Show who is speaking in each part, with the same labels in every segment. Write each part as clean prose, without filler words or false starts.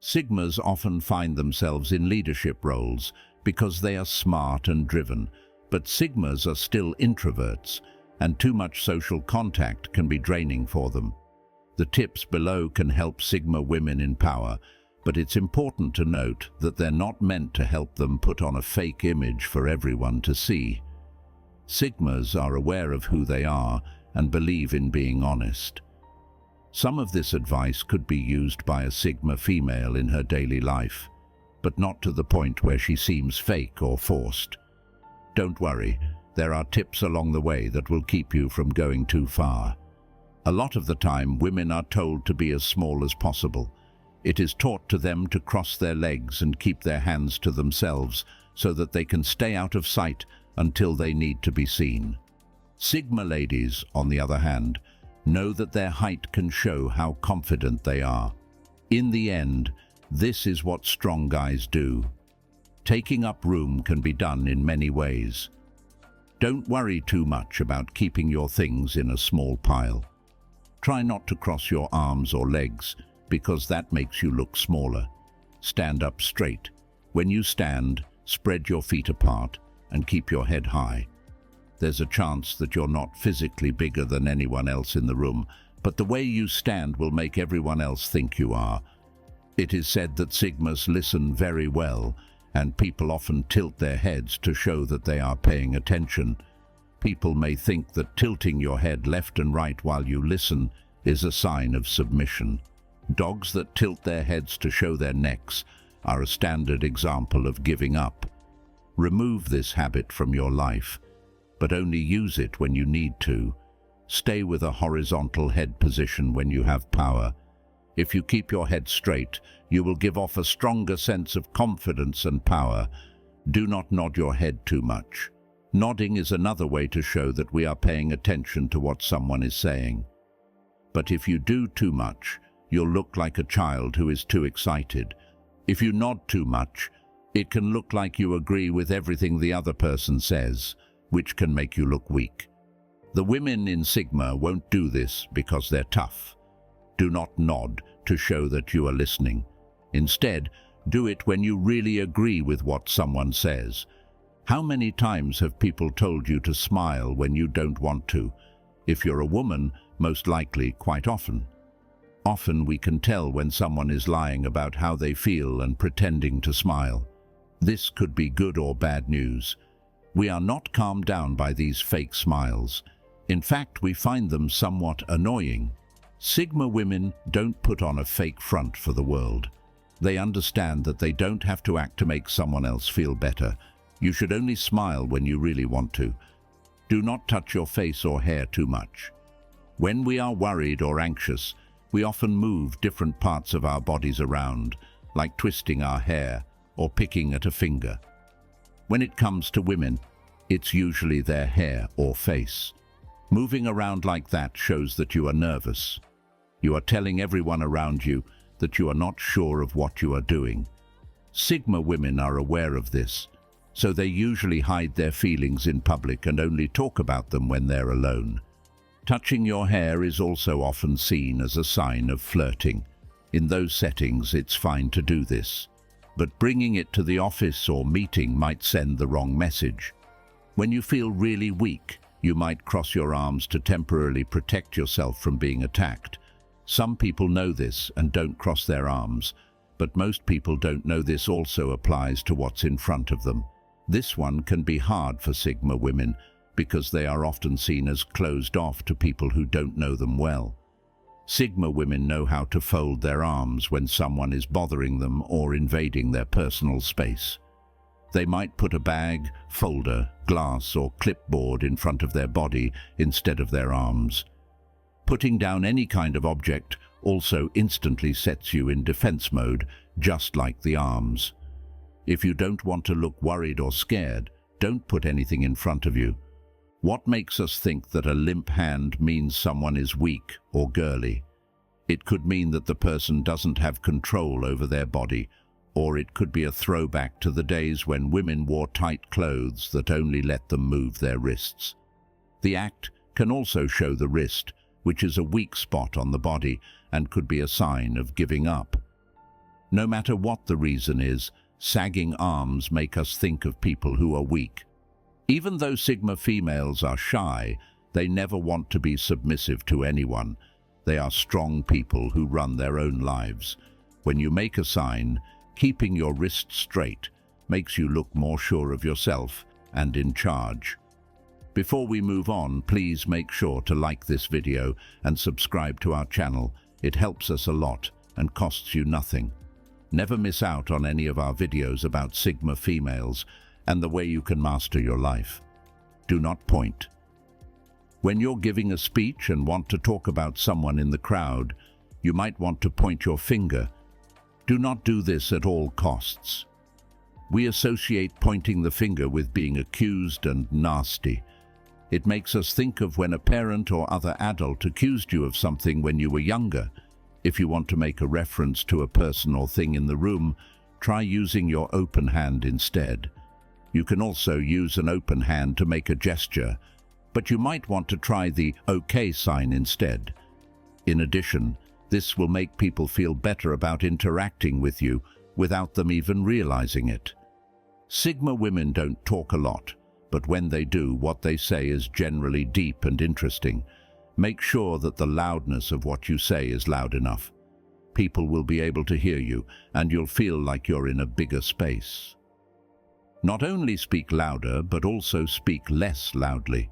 Speaker 1: Sigmas often find themselves in leadership roles because they are smart and driven, but Sigmas are still introverts, and too much social contact can be draining for them. The tips below can help Sigma women in power, but it's important to note that they're not meant to help them put on a fake image for everyone to see. Sigmas are aware of who they are and believe in being honest. Some of this advice could be used by a Sigma female in her daily life, but not to the point where she seems fake or forced. Don't worry, there are tips along the way that will keep you from going too far. A lot of the time, women are told to be as small as possible. It is taught to them to cross their legs and keep their hands to themselves so that they can stay out of sight until they need to be seen. Sigma ladies, on the other hand, know that their height can show how confident they are. In the end, this is what strong guys do. Taking up room can be done in many ways. Don't worry too much about keeping your things in a small pile. Try not to cross your arms or legs, because that makes you look smaller. Stand up straight. When you stand, spread your feet apart and keep your head high. There's a chance that you're not physically bigger than anyone else in the room, but the way you stand will make everyone else think you are. It is said that Sigmas listen very well, and people often tilt their heads to show that they are paying attention. People may think that tilting your head left and right while you listen is a sign of submission. Dogs that tilt their heads to show their necks are a standard example of giving up. Remove this habit from your life, but only use it when you need to. Stay with a horizontal head position when you have power. If you keep your head straight, you will give off a stronger sense of confidence and power. Do not nod your head too much. Nodding is another way to show that we are paying attention to what someone is saying. But if you do too much, you'll look like a child who is too excited. If you nod too much, it can look like you agree with everything the other person says, which can make you look weak. The women in Sigma won't do this because they're tough. Do not nod to show that you are listening. Instead, do it when you really agree with what someone says. How many times have people told you to smile when you don't want to? If you're a woman, most likely quite often. Often we can tell when someone is lying about how they feel and pretending to smile. This could be good or bad news. We are not calmed down by these fake smiles. In fact, we find them somewhat annoying. Sigma women don't put on a fake front for the world. They understand that they don't have to act to make someone else feel better. You should only smile when you really want to. Do not touch your face or hair too much. When we are worried or anxious, we often move different parts of our bodies around, like twisting our hair or picking at a finger. When it comes to women, it's usually their hair or face. Moving around like that shows that you are nervous. You are telling everyone around you that you are not sure of what you are doing. Sigma women are aware of this, so they usually hide their feelings in public and only talk about them when they're alone. Touching your hair is also often seen as a sign of flirting. In those settings, it's fine to do this, but bringing it to the office or meeting might send the wrong message. When you feel really weak, you might cross your arms to temporarily protect yourself from being attacked. Some people know this and don't cross their arms, but most people don't know this also applies to what's in front of them. This one can be hard for Sigma women because they are often seen as closed off to people who don't know them well. Sigma women know how to fold their arms when someone is bothering them or invading their personal space. They might put a bag, folder, glass or clipboard in front of their body instead of their arms. Putting down any kind of object also instantly sets you in defense mode, just like the arms. If you don't want to look worried or scared, don't put anything in front of you. What makes us think that a limp hand means someone is weak or girly? It could mean that the person doesn't have control over their body, or it could be a throwback to the days when women wore tight clothes that only let them move their wrists. The act can also show the wrist, which is a weak spot on the body and could be a sign of giving up. No matter what the reason is, sagging arms make us think of people who are weak. Even though Sigma females are shy, they never want to be submissive to anyone. They are strong people who run their own lives. When you make a sign, keeping your wrist straight makes you look more sure of yourself and in charge. Before we move on, please make sure to like this video and subscribe to our channel. It helps us a lot and costs you nothing. Never miss out on any of our videos about Sigma females and the way you can master your life. Do not point. When you're giving a speech and want to talk about someone in the crowd, you might want to point your finger. Do not do this at all costs. We associate pointing the finger with being accused and nasty. It makes us think of when a parent or other adult accused you of something when you were younger. If you want to make a reference to a person or thing in the room, try using your open hand instead. You can also use an open hand to make a gesture, but you might want to try the OK sign instead. In addition, this will make people feel better about interacting with you without them even realizing it. Sigma women don't talk a lot, but when they do, what they say is generally deep and interesting. Make sure that the loudness of what you say is loud enough. People will be able to hear you, and you'll feel like you're in a bigger space. Not only speak louder, but also speak less loudly.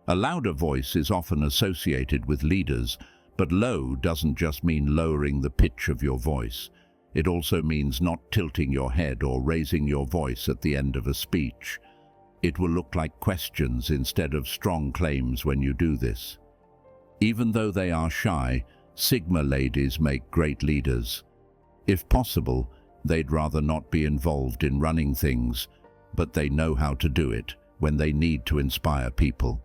Speaker 1: A louder voice is often associated with leaders, but low doesn't just mean lowering the pitch of your voice. It also means not tilting your head or raising your voice at the end of a speech. It will look like questions instead of strong claims when you do this. Even though they are shy, Sigma ladies make great leaders. If possible, they'd rather not be involved in running things, but they know how to do it when they need to inspire people.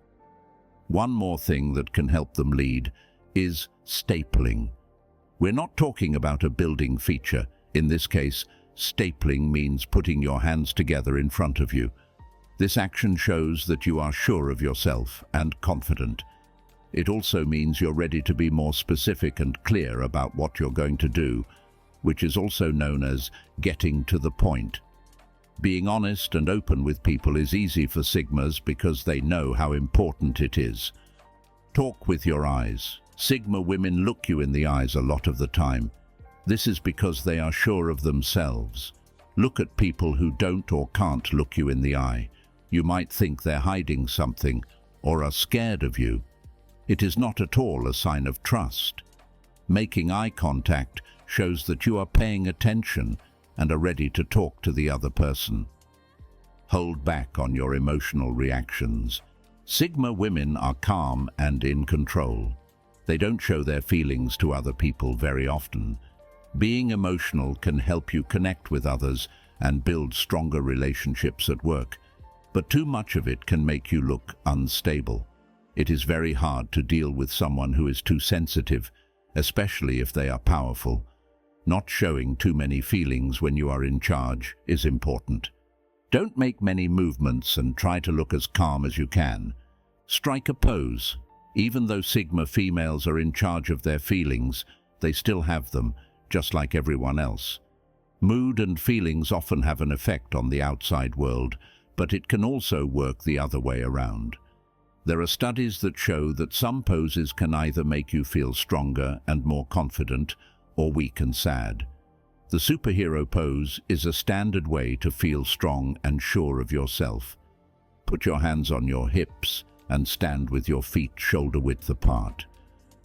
Speaker 1: One more thing that can help them lead is stapling. We're not talking about a building feature. In this case, stapling means putting your hands together in front of you. This action shows that you are sure of yourself and confident. It also means you're ready to be more specific and clear about what you're going to do, which is also known as getting to the point. Being honest and open with people is easy for Sigmas because they know how important it is. Talk with your eyes. Sigma women look you in the eyes a lot of the time. This is because they are sure of themselves. Look at people who don't or can't look you in the eye. You might think they're hiding something or are scared of you. It is not at all a sign of trust. Making eye contact shows that you are paying attention and are ready to talk to the other person. Hold back on your emotional reactions. Sigma women are calm and in control. They don't show their feelings to other people very often. Being emotional can help you connect with others and build stronger relationships at work, but too much of it can make you look unstable. It is very hard to deal with someone who is too sensitive, especially if they are powerful. Not showing too many feelings when you are in charge is important. Don't make many movements and try to look as calm as you can. Strike a pose. Even though Sigma females are in charge of their feelings, they still have them, just like everyone else. Mood and feelings often have an effect on the outside world, but it can also work the other way around. There are studies that show that some poses can either make you feel stronger and more confident, or weak and sad. The superhero pose is a standard way to feel strong and sure of yourself. Put your hands on your hips and stand with your feet shoulder-width apart.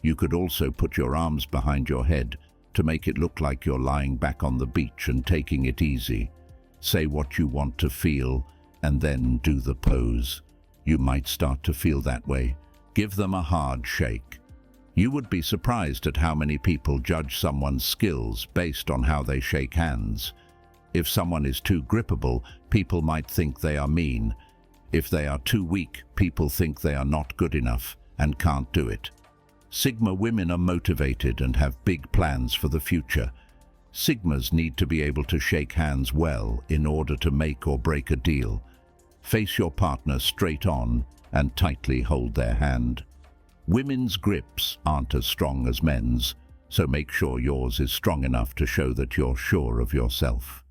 Speaker 1: You could also put your arms behind your head to make it look like you're lying back on the beach and taking it easy. Say what you want to feel and then do the pose. You might start to feel that way. Give them a hard shake. You would be surprised at how many people judge someone's skills based on how they shake hands. If someone is too grippable, people might think they are mean. If they are too weak, people think they are not good enough and can't do it. Sigma women are motivated and have big plans for the future. Sigmas need to be able to shake hands well in order to make or break a deal. Face your partner straight on and tightly hold their hand. Women's grips aren't as strong as men's, so make sure yours is strong enough to show that you're sure of yourself.